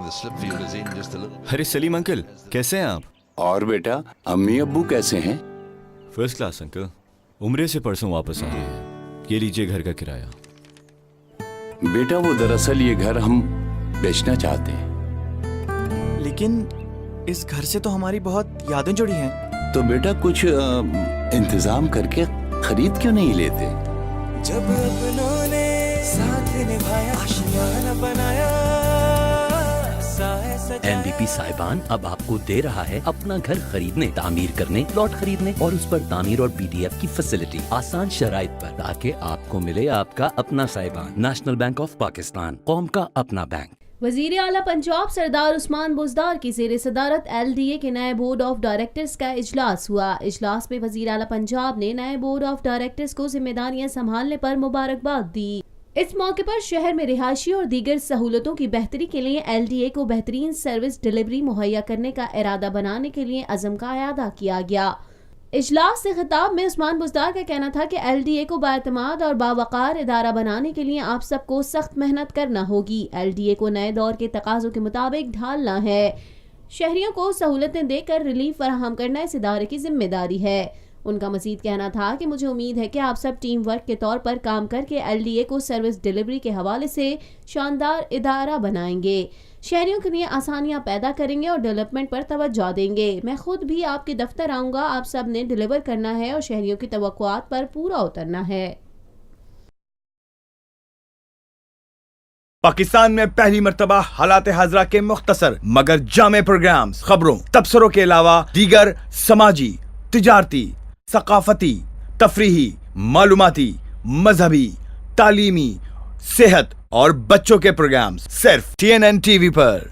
अरे सलीम अंकल, कैसे हैं आप? और बेटा, अम्मी अब्बू कैसे हैं? First class uncle. उम्रे से परसों वापस आए हैं। ये लीजिए घर का किराया। बेटा वो दरअसल ये घर हम बेचना चाहते हैं। लेकिन इस घर से तो हमारी बहुत यादें जुड़ी हैं। तो बेटा कुछ इंतजाम करके खरीद क्यों नहीं लेते? जब अपनों ने साथ निभाया, आशियाना बनाया, एनबीपी साहिबान अब आपको दे रहा है अपना घर खरीदने, तामीर करने, प्लॉट खरीदने और उस पर तामीर और बीडीएफ की फैसिलिटी आसान शराइत पर, ताकि आपको मिले आपका अपना साहिबान। नेशनल बैंक ऑफ पाकिस्तान, कौम का अपना बैंक। वजीर आला पंजाब सरदार उस्मान बुज़दार की ज़ेर सदारत LDA के नए बोर्ड ऑफ डायरेक्टर्स का इजलास हुआ। इजलास में वजीर आला पंजाब ने नए बोर्ड ऑफ डायरेक्टर्स को जिम्मेदारियां संभालने पर मुबारकबाद दी। इस मौके पर शहर में रिहायशी और दीगर सहूलतों की बेहतरी के लिए LDA को बेहतरीन सर्विस डिलीवरी मुहैया करने का इरादा बनाने के लिए अज़म का अयादा किया गया। इजलास से खिताब में उस्मान बुज़दार का कहना था कि LDA को बाएतमाद और बावकार इदारा बनाने के लिए आप सबको सख्त मेहनत करना होगी। LDA को नए दौर के तकाज़ों के मुताबिक ढालना है। शहरियों को सहूलतें देकर रिलीफ फराहम करना इस इदारे की जिम्मेदारी है। उनका मज़ीद कहना था कि मुझे उम्मीद है कि आप सब टीम वर्क के तौर पर काम करके LDA को सर्विस डिलीवरी के हवाले से शानदार इदारा बनाएंगे, शहरियों के लिए आसानियां पैदा करेंगे और डेवलपमेंट पर तवज्जो देंगे। मैं खुद भी आपके दफ्तर आऊँगा। आप सब ने डिलीवर करना है और शहरियों की तवक्कुआत पर पूरा उतरना है। पाकिस्तान में पहली मर्तबा हालात हाजरा के मुख्तसर मगर जामे प्रोग्राम्स, खबरों, तबसरों के अलावा दीगर समाजी, तिजारती, सकाफती, तफरीही, मालूमाती, मजहबी, तालीमी, सेहत और बच्चों के प्रोग्राम्स सिर्फ TNN TV पर।